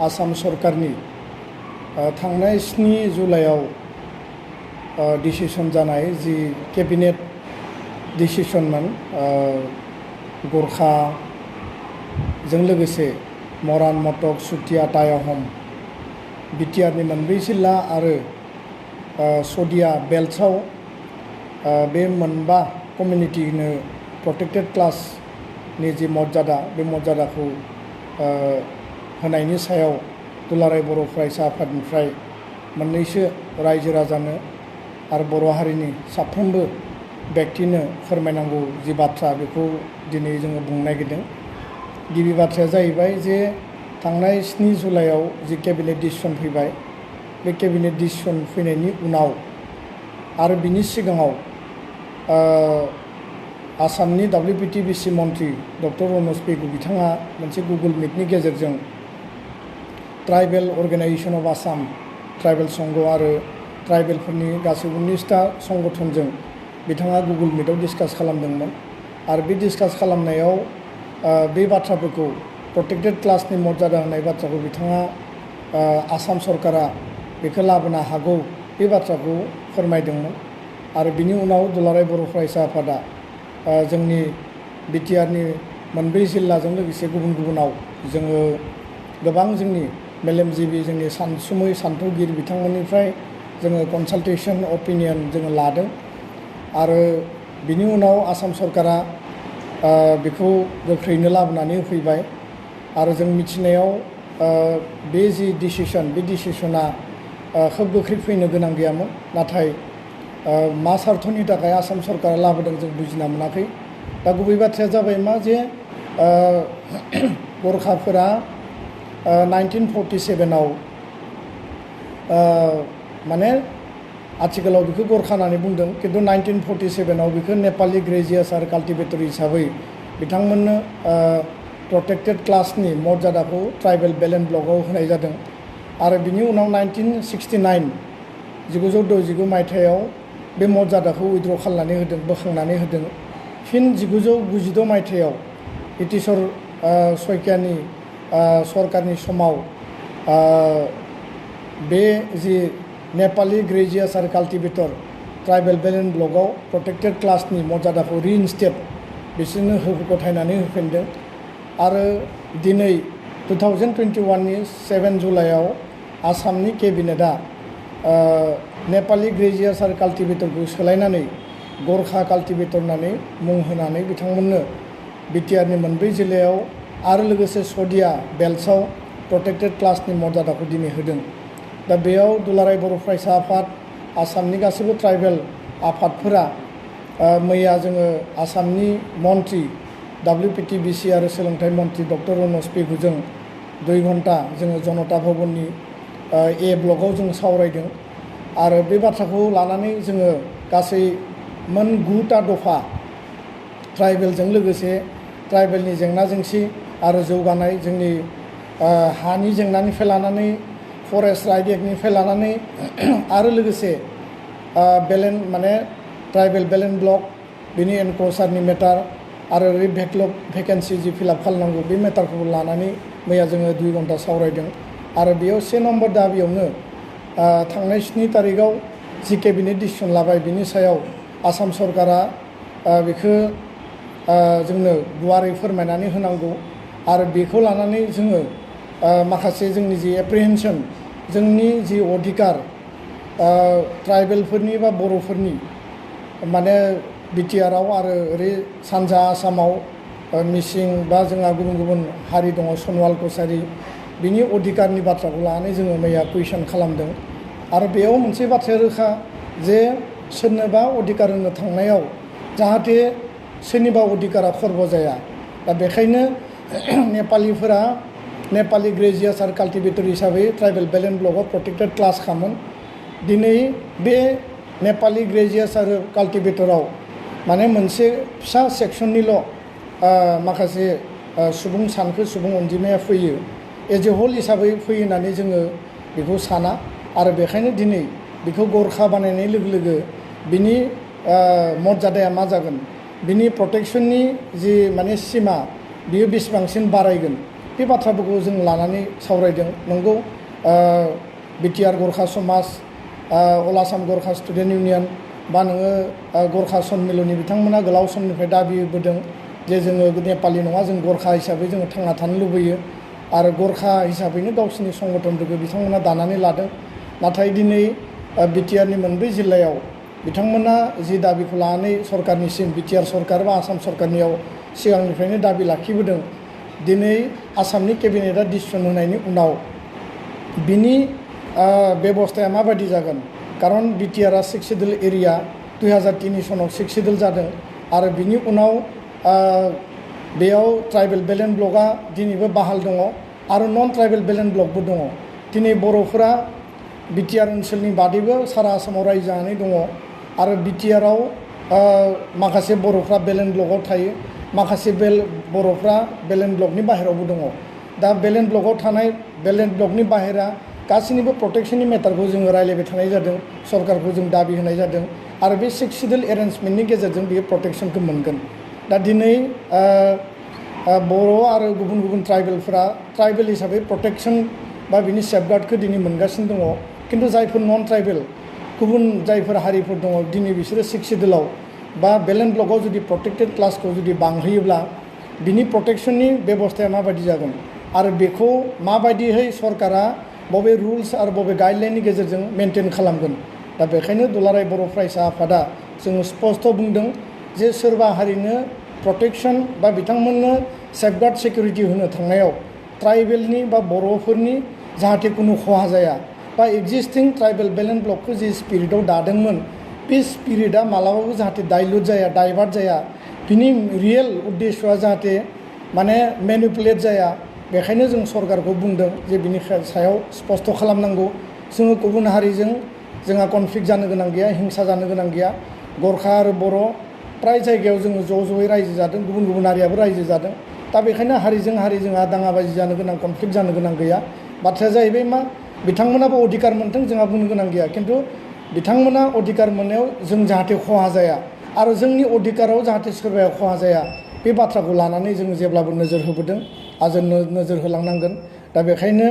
आसाम सरकारनि थांनाय 7 जुलाइआव डिसिसन जानाय जि केबिनेट डिसिसनमोन गरखाजों लोगोसे मरान मटक सुतिया टायाहम बिटिआरनि मोनब्रै जिल्ला आरो सदिया बेल्ट्सआव बे मोनबा कमिउनिटिनो प्रोटेक्टेड क्लासनि जि मर्यादा बे मर्यादाखौ होनायनि सायाव दुलाराय बर' फरायसा आफादनिफ्राय मोननैसो रायजो राजानो आरो बर' हारिनि साफ्रोमबो व्यक्तिनो फोरमायनांगौ जि बाथ्रा बेखौ दिनै जोङो बुंनो नागिरदों। गिबि बाथ्राया जाहैबाय जे थांनाय 7 जुलाइआव जि केबिनेट डिसिसन फैबाय बे केबिनेट डिसिसन फैनायनि उनाव आरो बिनि सिगाङाव आसामनि WPTBC मन्त्रि डक्टर रनज पेगु बिथाङा मोनसे गुगोल मिटनि गेजेरजों tribal organisation of Assam tribal संघ आरो ट्राइबेलफोरनि गासै 19टा संगठनजों बिथाङा गुगोल मिटआव डिसकास खालामदोंमोन आरो बे डिसकास खालामनायाव बे बाथ्राफोरखौ प्रोटेक्टेड क्लासनि मर्यादा होनाय बाथ्राखौ बिथाङा आसाम सरकारा बेखौ लाबोनो हागौ बे बाथ्राखौ फोरमायदोंमोन आरो बिनि उनाव दुलाराय बर' फरायसा आफादा जोंनि बिटिआरनि मोनब्रै जिल्लाजों लोगोसे गुबुन गुबुनाव जोङो गोबां जोंनि मेलेमजिबि जोंनि सानसुमै सान्थौगिरि बिथांमोननिफ्राय जोङो कनसालटेसन अपिनियन जोङो लादों आरो बिनि उनाव आसाम सरकारा बेखौ गोख्रैनो लाबोनानै होफैबाय आरो जों मिथिनायाव बे जि डिसिसन बे डिसिसना खोब गोख्रै फैनो गोनां गैयामोन नाथाय मा सार्थनि थाखाय आसाम सरकारा लाबोदों जों बुजिना मोनाखै। दा गुबै बाथ्राया जाबाय मा जे गरखाफोरा 1947आव माने आथिखालाव बेखौ गरखा होननानै बुंदों किन्तु 1947आव बेखौ नेपालि ग्रेजियार्स आरो काल्टिभेटर हिसाबै बिथांमोननो प्रोटेक्टेड क्लासनि मर्यादाखौ ट्राइबेल बेलेन्स ब्लकआव होनाय जादों आरो बिनि उनाव 1969 मायथाइयाव बे मर्यादाखौ उइद्र' खालामनानै होदों बोखांनानै होदों। फिन 1996 मायथाइयाव हितेश्वर शइकियानि सरकारनि समाव बे जि नेपालि ग्रेजियार्स आरो काल्टिभेटर ट्राइबेल बेलेन्स ब्लकआव प्रोटेक्टेड क्लासनि मर्यादाखौ रिइनस्टेट बिसोरनो गथायनानै होफिनदों आरो दिनै 2021नि 7 जुलाइआव आसामनि केबिनेटआ नेपालि ग्रेजियार्स आरो काल्टिभेटरखौ सोलायनानै गरखा काल्टिभेटर होननानै मुं होनानै बिथांमोननो बिटिआरनि मोनब्रै जिल्लायाव आरो लोगोसे सदिया बेल्ट्सआव प्रोटेक्टेड क्लासनि मर्यादाखौ दिनै होदों। दा बेयाव दुलाराय बर' फरायसा आफाद आसामनि गासैबो ट्राइबेल आफादफोरा मैया जोङो आसामनि मन्त्रि WPTBC आरो सोलोंथाइ मन्त्रि डक्टर रनज पेगुजों 2 घन्टा जोङो जनता भवननि A ब्लकआव जों सावरायदों आरो बे बाथ्राखौ लानानै जोङो गासै मोन 9टा दफा ट्राइबेलजों लोगोसे ट्राइबेलनि जेंना जेंसि आरो जौगानाय जोंनि हानि जेंनानिफ्राय लानानै फरेस्ट राइट एक्टनिफ्राय लानानै आरो लोगोसे माने ट्राइबेल बेलेन्स ब्लक बिनि एनक्ल'सारनि मेटार आरो बेकलग भेकेन्सि जि फिलआप खालामनांगौ बे मेटारखौ लानानै मैया जोङो 2 घन्टा सावरायदों आरो बेयाव 1 नम्बर दाबियावनो थांनाय 7 तारिखआव जि केबिनेट डिसिसन लाबाय बिनि सायाव आसाम सरकारा बेखौ जोंनो गुवारै फोरमायनानै होनांगौ आरो बेखौ लानानै जोङो माखासे जोंनि जि एप्रिहेन्सन जोंनि जि अधिकार ट्राइबेलफोरनि बा बर'फोरनि माने बिटिआरआव आरो ओरै सानजा आसामाव मिसिं बा जोंहा गुबुन गुबुन हारि दङ सनवाल कसारि बिनि अधिकारनि बाथ्राखौ लानानै जोङो मैया कुइसन खालामदों आरो बेयाव मोनसे बाथ्राया रोखा जे सोरनोबा अधिकार होनो थांनायाव जाहाथे सोरनिबा अधिकारा खर्ब जाया। दा बेखायनो नेपालिफोरा नेपालि ग्रेजियार्स आरो काल्टिभेटर हिसाबै ट्राइबेल बेलेन्स ब्लकआव प्रोटेक्टेड क्लास खामोन। दिनै बे नेपालि ग्रेजियार्स आरो काल्टिभेटराव माने मोनसे फिसा सेक्सननिल' माखासे सुबुं सानखो सुबुं अनजिमाया फैयो एज ए होल हिसाबै फैयो होननानै जोङो बेखौ साना आरो बेखायनो दिनै बेखौ गरखा बानायनाय लोगो लोगो बिनि मर्यादाया मा जागोन बिनि प्रटेक्शननि जि माने सिमा बियो बेसेबांसिन बारायगोन बे बाथ्राफोरखौ जों लानानै सावरायदों। नंगौ बिटिआर गरखा समाज, अल आसाम गरखा स्टुडेन्ट इउनियन बा नोङो गरखा सन्मिलननि बिथांमोना गोलाव समनिफ्राय दाबि होबोदों जे जोङो नेपालि नङा, जों गरखा हिसाबै जोङो थांना थानो लुबैयो आरो गरखा हिसाबैनो गावसिनि संगठनफोरखौ बिथांमोना दानानै लादों। नाथाय दिनै बिटिआरनि मोनब्रै जिल्लायाव बिथांमोना जि दाबिखौ लानानै सरकारनिसिम बिटिआर सरकार बा आसाम सरकारनियाव सिगांनिफ्रायनो दाबि लाखिबोदों, दिनै आसामनि केबिनेटआ डिसिसन होनायनि उनाव बिनि बेबस्थाया माबायदि जागोन। खारन बिटिआरआ 6 सिडुल एरिया 2003 सनाव 6 सिडुल जादों आरो बिनि उनाव बेयाव ट्राइबेल बेलेन्स ब्लकआ दिनैबो बाहाल दङ आरो नन ट्राइबेल बेलेन्स ब्लकबो दङ। दिनै बर'फोरा बिटिआर ओनसोलनि बादैबो सारा आसामाव रायजो जानानै दङ आरो बिटिआरआव माखासे बर'फ्रा बेलेन्स ब्लकआव थायो, माखासे बर'फ्रा बेलेन्स ब्लकनि बाहेरायावबो दङ। दा बेलेन्स ब्लकआव थानाय बेलेन्स ब्लकनि बाहेरा गासैनिबो प्रटेक्शननि मेटारखौ जोङो रायलायबाय थानाय जादों, सरकारखौ जों दाबि होनाय जादों आरो बे 6 सिडुल एरेन्जमेन्टनि गेजेरजों बेयो प्रटेक्शनखौ मोनगोन। दा दिनै बर' आरो गुबुन गुबुन ट्राइबेलफोरा ट्राइबेल हिसाबै प्रटेक्शन बा बिनि सेफगार्डखौ दिनै मोनगासिनो दङ। खिन्थु जायफोर नन ट्राइबेल गुबुन जायफोर हारिफोर दङ दिनै बिसोरो 6 सिडुलाव बा बेलेन्स ब्लकआव जुदि प्रटेक्टेड क्लासखौ जुदि बांहोयोब्ला बिनि प्रटेक्शननि बेबस्थाया माबायदि जागोन आरो बेखौ माबायदिहै सरकारा बबे रुल्स आरो बबे गाइडलाइननि गेजेरजों मेनटेन खालामगोन। दा बेखायनो दुलाराय बर' फरायसा आफादा जोङो स्पष्ट बुंदों जे सोरबा हारिनो प्रटेक्शन बा बिथांमोननो सेफगार्ड सिकिउरिटि होनो थांनायाव ट्राइबेलनि बा बर'फोरनि जाहाथे कुनु खहा जाया बा एक्जिस्टिं ट्राइबेल बेलेन्स ब्लकखौ जि स्पिरिटआव दादोंमोन बे स्पिरिटआ मालाबाबो जाहाथे डाइल्युट जाया, डाइभार्ट जाया, बिनि रियेल उद्देश्यआ जाहाथे माने मेनिपुलेट जाया। बेखायनो जों सरकारखौ बुंदों जे बिनि सायाव स्पष्ट खालामनांगौ। जोङो गुबुन हारिजों जोंहा कनफ्लिक्ट जानो गोनां गैया, हिंसा जानो गोनां गैया। गरखा आरो बर' प्राय जायगायाव जोङो ज'यै रायजो जादों, गुबुन गुबुन हारियाबो रायजो जादों। दा बेखायनो हारिजों हारि जोंहा दाङाबाजि जानो गोनां, कनफ्लिक्ट जानो गोनां गैया। बाथ्राया जाहैबाय मा, बिथांमोनाबो अधिकार मोन्थों, जोंहा बुंनो गोनां गैया। खिन्थु बिथांमोना अधिकार मोननायाव जों जाहाथे खहा जाया आरो जोंनि अधिकाराव जाहाथे सोरबाया खहा जाया, बे बाथ्राखौ लानानै जों जेब्लाबो नोजोर होबोदों आरो नोजोर होलांनांगोन। दा बेखायनो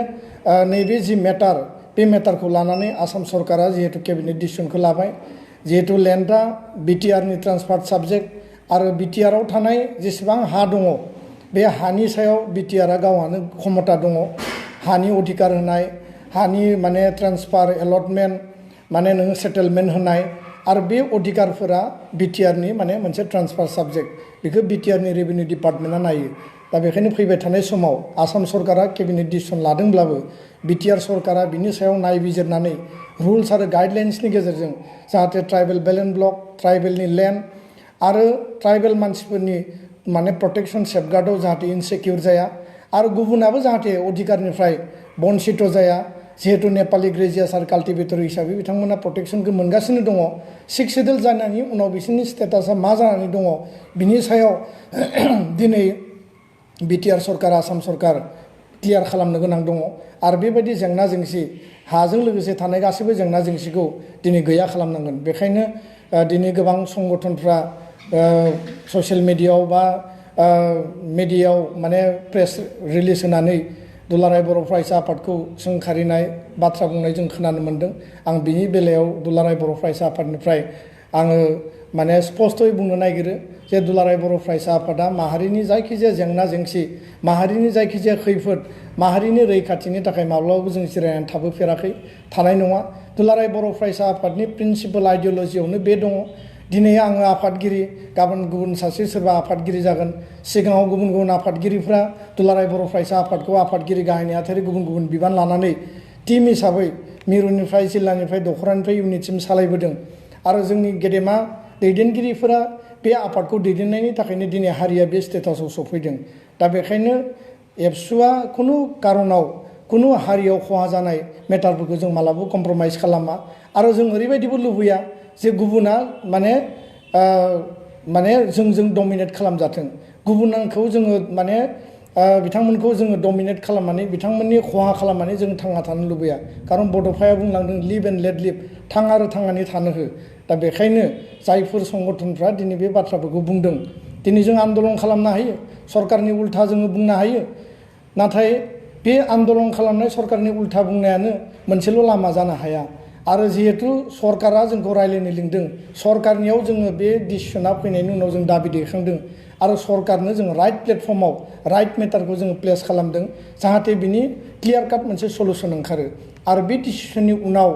नैबे जि मेटार, बे मेटारखौ लानानै आसाम सरकारा जिहेतु केबिनेट डिसिसनखौ लाबाय, जिहेतु लेन्डआ बिटिआरनि ट्रान्सफार्ड साबजेक्ट आरो बिटिआरआव थानाय जेसेबां हा दङ बे हानि सायाव बिटिआरआ गावहानो क्षमता दङ। हानि अधिकार होनाय, हानि माने ट्रान्सफार एलटमेन्ट, माने नोङो सेटेलमेन्ट होनाय आरो बे अधिकारफोरा बिटिआरनि माने मोनसे ट्रान्सफार साबजेक्ट, बेखौ बिटिआरनि रेभिनिउ डिपार्टमेन्टआ नायो। दा बेखायनो फैबाय थानाय समाव आसाम सरकारा केबिनेट डिसिसन लादोंब्लाबो बिटिआर सरकारा बिनि सायाव नायबिजिरनानै रुल्स आरो गाइडलाइन्सनि गेजेरजों जाहाथे ट्राइबेल बेलेन्स ब्लक, ट्राइबेलनि लेन्ड आरो ट्राइबेल मानसिफोरनि माने प्रटेक्शन सेफगार्डआव जाहाथे इनसेक्युर जाया आरो गुबुनाबो जाहाथे अधिकारनिफ्राय बन्सित जाया। जिहेतु नेपालि ग्रेजियार्स आरो काल्टिभेटर हिसाबै बिथांमोना प्रटेक्शनखौ मोनगासिनो दङ। 6 सिडुल जानायनि उनाव बिसोरनि स्टेटासा मा जानानै दङ बिनि सायाव दिनै बिटिआर सरकार, आसाम सरकार क्लियार खालामनो गोनां दङ आरो बेबायदि जेंना जेंसि हाजों लोगोसे थानाय गासैबो जेंना जेंसिखौ दिनै गैया खालामनांगोन। बेखायनो दिनै गोबां संगठनफ्रा ससियेल मिडियायाव बा मिडियायाव माने प्रेस रिलिज होनानै दुलाराय बर' फरायसा आफादखौ सोंखारिनाय बाथ्रा बुंनाय जों खोनानो मोन्दों। आं बिनि बेलायाव दुलाराय बर' फरायसा आफादनिफ्राय आङो माने स्पष्टयै बुंनो नागिरो जे दुलाराय बर' फरायसा आफादा माहारिनि जायखिजाया जेंना जेंसि, माहारिनि जायखिजाया खैफोद, माहारिनि रैखाथिनि थाखाय माब्लाबाबो जों जिरायनानै थाबोफेराखै, थानाय नङा। दुलाराय बर' फरायसा आफादनि प्रिन्सिपाल आइडिय'लजियावनो बे दङ। दिनै आङो आफादगिरि, गाबोन गुबुन सासे सोरबा आफादगिरि जागोन। सिगाङाव गुबुन गुबुन आफादगिरिफ्रा दुलाराय बर' फरायसा आफादखौ आफादगिरि गाहाय नेहाथारि गुबुन गुबुन बिबान लानानै टीम हिसाबै मिरुनिफ्राय, जिल्लानिफ्राय, दख'रानिफ्राय इउनिटसिम सालायबोदों आरो जोंनि गेदेमा दैदेनगिरिफोरा बे आफादखौ दैदेननायनि थाखायनो दिनै हारिया बे स्टेटासाव सफैदों। दा बेखायनो एबसुआ खुनु कारनाव खुनु हारियाव खहा जानाय मेटारफोरखौ जों मालाबाबो कमप्रमाइज खालामा आरो जों ओरैबायदिबो लुबैया जे गुबुना माने जोंजों डमिनेट खालामजाथों। गुबुनखौ जोङो माने बिथांमोनखौ जोङो डमिनेट खालामनानै बिथांमोननि खहा खालामनानै जों थांना थानो लुबैया। खारन बड'फाया बुंलांदों लिभ एन्ड लेट लिभ, थां आरो थांनानै थानो हो। दा बेखायनो जायफोर संगठनफ्रा दिनै बे बाथ्राफोरखौ बुंदों, दिनै जों आन्दलन खालामनो हायो, सरकारनि उल्था जोङो बुंनो हायो। नाथाय बे आन्दलन खालामनाय सरकारनि उल्था बुंनायानो मोनसेल' लामा जानो हाया आरो जिहेतु सरकारा जोंखौ रायलायनो लिंदों सरकारनियाव जोङो बे डिसिसना फैनायनि उनाव जों दाबि दैखांदों आरो सरकारनो जों राइट प्लेटफर्माव राइट मेटारखौ जोङो प्लेस खालामदों जाहाथे बिनि क्लियार काट मोनसे सलुसन ओंखारो आरो बे डिसिसननि उनाव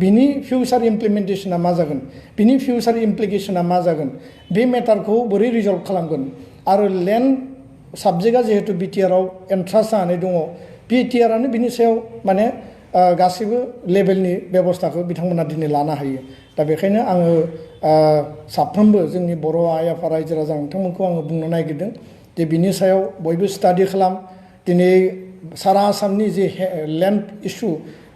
बिनि फिउचार इमप्लिमेन्टेसना मा जागोन बिनि फिउचार इमप्लिकेसना मा जागोन बे मेटारखौ बोरै रिजल्भ खालामगोन आरो लेन्ड साबजेक्टआ जिहेतु बिटिआरआव एन्ट्रान्स जानानै दङ बिटिआरआनो बिनि सायाव माने गासैबो लेभेलनि बेबस्थाखौ बिथांमोना दिनै लानो हायो दा बेखायनो आङो साफ्रोमबो जोंनि बर' आइ आफा रायजो राजा नोंथांमोनखौ आङो बुंनो नागिरदों जे बिनि सायाव बयबो स्टाडि खालाम दिनै सारा आसामनि जे लेन्ड इस्यु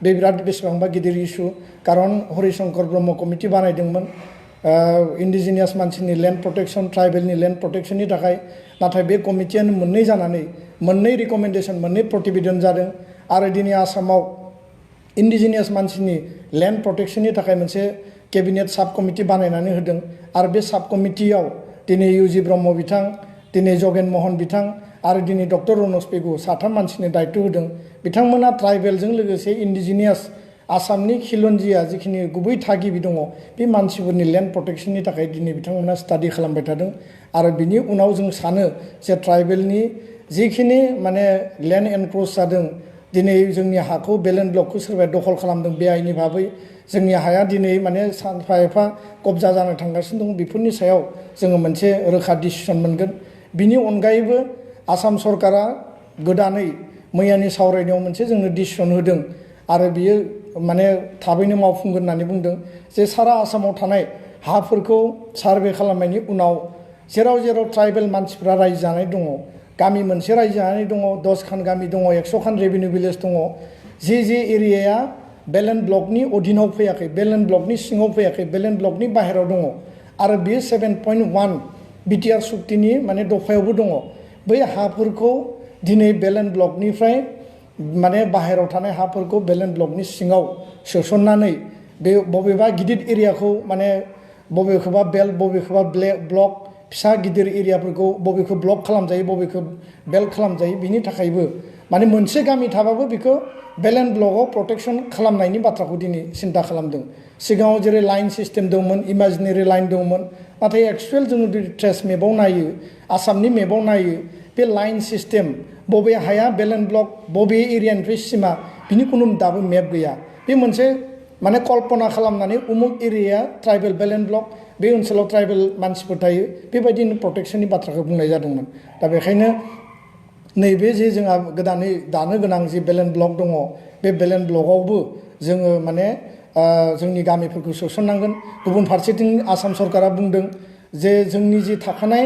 बे बिराद बेसेबांबा गिदिर इस्यु कारन हरिशंकर ब्रह्म कमिटि बानायदोंमोन इन्डिजिनियास मानसिनि लेन्ड प्रटेक्शन ट्राइबेलनि लेन्ड प्रटेक्शननि थाखाय नाथाय बे कमिटियानो मोननै जानानै मोननै रिकमेन्डेसन मोननै प्रतिवेदन जादों आरो दिनै आसामाव इन्डिजिनियास मानसिनि लेन्ड प्रटेक्शननि थाखाय मोनसे केबिनेट साब कमिटि बानायनानै होदों आरो बे साब कमिटियाव दिनै इउजि ब्रह्म बिथां दिनै जगेन महन बिथां आरो दिनै डक्टर रनज पेगु साथाम मानसिनि दायित्व होदों बिथांमोना ट्राइबेलजों लोगोसे इन्डिजिनियास आसामनि खिलन्जिया जिखिनि गुबै थागिबि दङ बे मानसिफोरनि लेन्ड प्रटेक्शननि थाखाय दिनै बिथांमोना स्टाडि खालामबाय थादों आरो बिनि उनाव जों सानो जे ट्राइबेलनि जिखिनि माने लेन्ड एनक्रोच जादों दिनै जोंनि हाखौ बेलेन्ड ब्लकखौ सोरबाया दखल खालामदों बे आइनि भाबै जोंनि हाया दिनै माने सानफा एफा कब्जा जानो थांगासिनो दं बेफोरनि सायाव जोङो मोनसे रोखा डिसिसन मोनगोन बिनि अनगायैबो आसाम सरकारा गोदानै मैयानि सावरायनायाव मोनसे जोंनो डिसिसन होदों आरो बियो माने थाबैनो मावफुंगोन होननानै बुंदों जे सारा आसामाव थानाय हाफोरखौ सार्भे खालामनायनि उनाव जेराव जेराव ट्राइबेल मानसिफ्रा रायजो जानाय दङ गामि मोनसे रायजो जानानै दङ 10 खान गामि दङ 100 खान रेभिनिउ भिलेज दङ जे एरियाया बेलेन्ड ब्लकनि अधीनाव फैयाखै बेलेन्ड ब्लकनि सिङाव फैयाखै बेलेन्ड ब्लकनि बाहेराव दङ आरो बेयो 7.1 बिटिआर सुक्तिनि माने दफायावबो दङ बै हाफोरखौ दिनै बेलेन्ड ब्लकनिफ्राय माने बाहेराव थानाय हाफोरखौ बेलेन्ड ब्लकनि सिङाव सोसननानै बे बबेबा गिदिर एरियाखौ माने बबेखौबा बेल्ट बबेखौबा ब्लक फिसा गिदिर एरियाफोरखौ बबेखौ ब्लक खालामजायो बबेखौ बेल्ट खालामजायो बिनि थाखायबो माने मोनसे गामि थाबाबो बेखौ बेलेन्ड ब्लकआव प्रटेक्शन खालामनायनि बाथ्राखौ दिनै सिन्था खालामदों सिगाङाव जेरै लाइन सिस्टेम दंमोन इमाजिनेरि लाइन दंमोन नाथाय एक्सुवेल जोङो ट्रेस मेपआव नायो आसामनि मेपआव नायो बे लाइन सिस्टेम बबे हाया बेलेन्ड ब्लक बबे एरियानिफ्राय सिमा बिनि खुनु दाबो मेप गैया बे मोनसे माने कल्पना खालामनानै उमुक एरियाया ट्राइबेल बेलेन्ड ब्लक बे ओनसोलाव ट्राइबेल मानसिफोर थायो बेबायदिनो प्रटेक्शननि बाथ्राखौ बुंनाय जादोंमोन दा बेखायनो नैबे जे जोंहा गोदानै दानो गोनां जे बेलेन्ड ब्लक दङ बे बेलेन्ड ब्लकआवबो जोङो माने जोंनि गामिफोरखौ सोसननांगोन गुबुन फारसेथिं आसाम सरकारा बुंदों जे जोंनि जि थाखानाय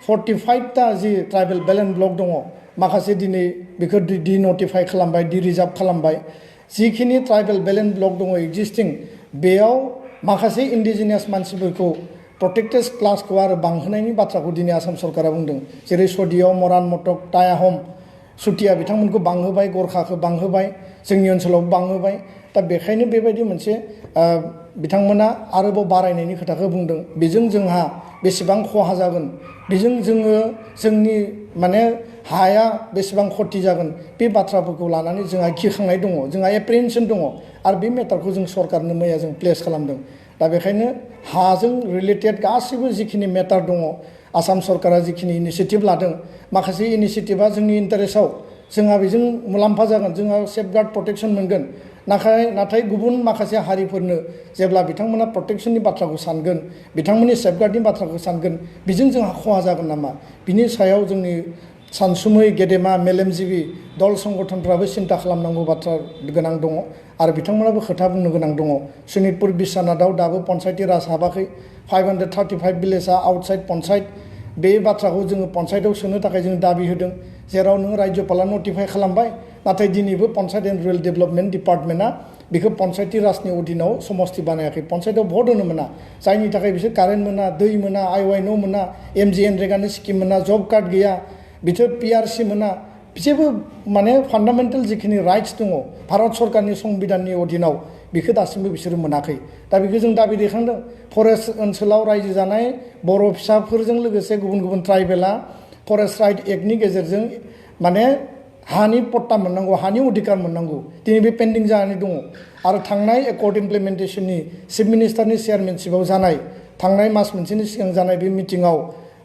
45टा जि ट्राइबेल बेलेन्ड ब्लक दङ माखासे दिनै बेखौ डिनटिफाइ खालामबाय डिरिजार्भ खालामबाय जिखिनि ट्राइबेल बेलेन्ड ब्लक दङ एक्जिस्टिं बेयाव माखासे इन्डिजिनियास मानसिफोरखौ प्रटेक्टेड क्लासखौ आरो बांहोनायनि बाथ्राखौ दिनै आसाम सरकारा बुंदों जेरै सदियाव मरान मटक टायाहम सुटिया बिथांमोनखौ बांहोबाय गरखाखौ बांहोबाय जोंनि ओनसोलाव बांहोबाय दा बेखायनो बेबायदि मोनसे बिथांमोना आरोबाव बारायनायनि खोथाखौ बुंदों बेजों जोंहा बेसेबां खहा जागोन बेजों जोङो जोंनि माने हाया बेसेबां खति जागोन बे बाथ्राफोरखौ लानानै जोंहा गिखांनाय दङ जोंहा एप्रिहेन्सन दङ आरो बे मेटारखौ जों सरकारनो मैया जों प्लेस खालामदों दा बेखायनो हाजों रिलेटेड गासैबो जिखिनि मेटार दङ आसाम सरकारा जिखिनि इनिसियेटिभ लादों माखासे इनिसियेटिभा जोंनि इन्टारेस्टआव जोंहा बेजों मुलाम्फा जागोन जोंहा सेफगार्ड प्रटेक्शन मोनगोन नाथाय गुबुन माखासे हारिफोरनो जेब्ला बिथांमोना प्रटेक्शननि बाथ्राखौ सानगोन बिथांमोननि सेफगार्डनि बाथ्राखौ सानगोन बेजों जोंहा खहा जागोन नामा बिनि सायाव जोंनि सानसुमै गेदेमा मेलेमजिबि दल संगठनफ्राबो सिन्था खालामनांगौ बाथ्रा गोनां दङ आरो बिथांमोनाबो खोथा बुंनो गोनां दङ सनितपुर बिश्वनाथआव दाबो पन्सायती राज हाबाखै 535 भिलेजआ आउटसाइड पन्सायत बे बाथ्राखौ जोङो पन्सायतआव सोनो थाखाय जों दाबि होदों जेराव नों रायजोपाला नटिफाइ खालामबाय नाथाय दिनैबो पन्सायत एन्ड रुरेल डेभेलपमेन्ट डिपार्टमेन्टआ बेखौ पन्सायती राजनि अधीनाव समस्ति बानायाखै पन्सायतआव भट होनो मोना जायनि थाखाय बिसोर कारेन्ट मोना दै मोना आइवाइ न' मोना MGNरेगानि स्किम मोना जब कार्ड गैया बिसोर PRC मोना जेबो माने फान्डामेन्टेल जिखिनि राइट्स दङ भारत सरकारनि संबिधाननि अधीनाव बेखौ दासिमबो बिसोरो मोनाखै दा बेखौ जों दाबि दैखांदों फरेस्ट ओनसोलाव रायजो जानाय बर' फिसाफोरजों लोगोसे गुबुन गुबुन ट्राइबेला फरेस्ट राइट एक्टनि गेजेरजों माने हानि पट्टा मोननांगौ हानि अधिकार मोननांगौ दिनै बे पेन्डिं जानानै दङ आरो थांनाय एकर्ड इमप्लिमेन्टेसननि चिफ मिनिस्टारनि चेयारमेनशिपआव जानाय थांनाय मास मोनसेनि सिगां जानाय बे मिटिङाव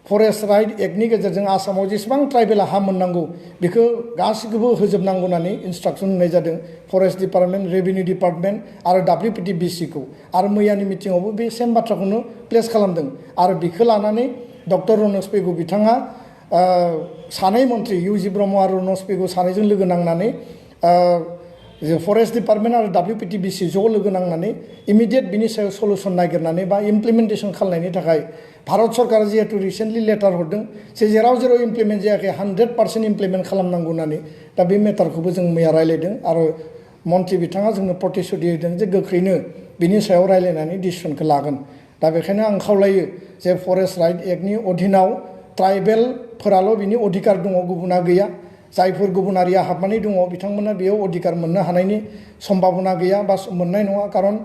फरेस्ट राइट एक्टनि गेजेरजों आसामाव जेसेबां ट्राइबेला हा मोननांगौ बेखौ गासिखौबो होजोबनांगौ होननानै इन्सट्राक्सन होनाय जादों फरेस्ट डिपार्टमेन्ट रेभिनिउ डिपार्टमेन्ट आरो WPTBCखौ आरो मैयानि मिटिङावबो बे सेम बाथ्राखौनो प्लेस खालामदों आरो बेखौ लानानै डक्टर रनज पेगु बिथाङा सानै मन्थ्रि UG ब्रह्म आरो रनज पेगु सानैजों लोगो नांनानै फरेस्ट डिपार्टमेन्ट आरो WPTBC ज' लोगो नांनानै इमिडियेट बिनि सायाव सलुसन नागिरनानै बा इमप्लिमेन्टेसन खालामनायनि थाखाय भारत सरकारा जिहेतु रिसेन्टलि लेटार हरदों जे जेराव जेराव इमप्लिमेन्ट जायाखै 100% इमप्लिमेन्ट खालामनांगौ होननानै दा बे मेटारखौबो जों मैया रायलायदों आरो मन्थ्रि बिथाङा जोंनो प्रतिश्रुति होदों जे गोख्रैनो बिनि सायाव रायलायनानै डिसिसनखौ लागोन दा बेखायनो आं खावलायो जे फरेस्ट राइट एक्टनि अधीनाव ट्राइबेलफोराल' बिनि अधिकार दङ गुबुना गैया जायफोर गुबुनारिया हाबनानै दङ बिथांमोना बेयाव अधिकार मोननो हानायनि सम्भाबना गैया बा मोननाय नङा खारन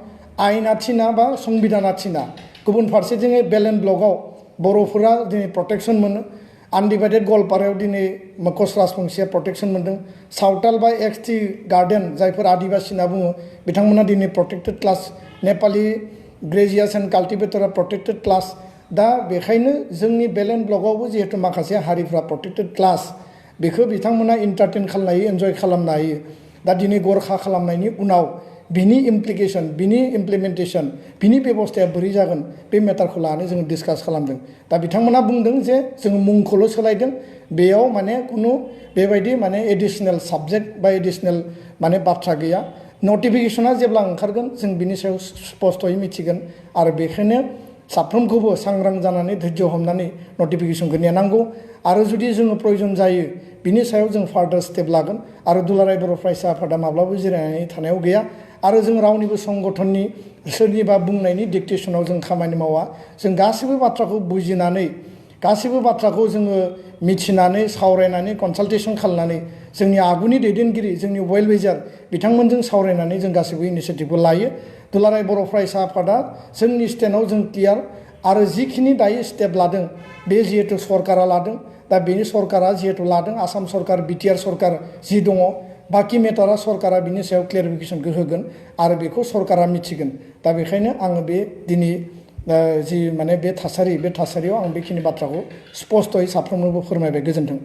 आइना थिना बा संबिधाना थिना गुबुन फारसेथिं बेलेन ब्लकआव बर'फोरा दिनै प्रटेक्सन मोनो आनडिभाइडेड गवालपारायाव दिनै मकस राजबंसिया प्रटेक्सन मोनदों सावताल बा XT गार्डेन जायफोर आदिबासि होनना बुङो बिथांमोना दिनै प्रटेक्टेड क्लास नेपालि ग्रेजियार्स एन्ड काल्टिभेटरा प्रटेक्टेड क्लास दा बेखायनो जोंनि बेलेन ब्लकआवबो जिहेतु माखासे हारिफ्रा प्रटेक्टेड क्लास बेखौ बिथांमोना इन्टारटेन खालामनो हायो एन्जय खालामनो हायो दा दिनै गरखा खालामनायनि उनाव बिनि इमप्लिकेसन बिनि इमप्लिमेन्टेसन बिनि बेबस्थाया बोरै जागोन बे मेटारखौ लानानै जोङो डिसकास खालामदों दा बिथांमोना बुंदों जे जोङो मुंखौल' सोलायदों बेयाव माने खुनु बेबायदि माने एडिसनेल साबजेक्ट बा एडिसनेल माने बाथ्रा गैया नटिफिकेसना जेब्ला ओंखारगोन जों बिनि सायाव स्पष्टयै मिथिगोन आरो बेखायनो साफ्रोमखौबो सांग्रां जानानै धैर्य हमनानै नटिफिकेसनखौ नेनांगौ आरो जुदि जोङो प्रयोजन जायो बिनि सायाव जों फार्दार स्टेप लागोन आरो दुलाराय बर' फरायसा आफादा माब्लाबा जिरायनानै थानायाव गैया आरो जों रावनिबो संगठननि सोरनिबा बुंनायनि डिक्टेसनाव जों खामानि मावा जों गासैबो बाथ्राखौ बुजिनानै गासैबो बाथ्राखौ जोङो मिथिनानै सावरायनानै कनसालटेसन खालामनानै जोंनि आगुनि दैदेनगिरि जोंनि वेल विजार बिथांमोनजों सावरायनानै जों गासैबो इनिसियेटिभखौ लायो दुलाराय बर' फरायसा आफादा जोंनि स्टेन्डआव जों क्लियार आरो जिखिनि दायो स्टेप लादों बे जिहेतु सरकारा लादों दा बेनि सरकारा जिहेतु लादों आसाम सरकार BTR सरकार जि दङ बाखि मेटारा सरकारा बिनि सायाव क्लेरिफिकेसनखौ होगोन आरो बेखौ सरकारा मिथिगोन दा बेखायनो आङो बे दिनै जि माने बे थासारियाव आं बेखिनि बाथ्राखौ स्पष्टयै साफ्रोमनोबो फोरमायबाय गोजोन्थों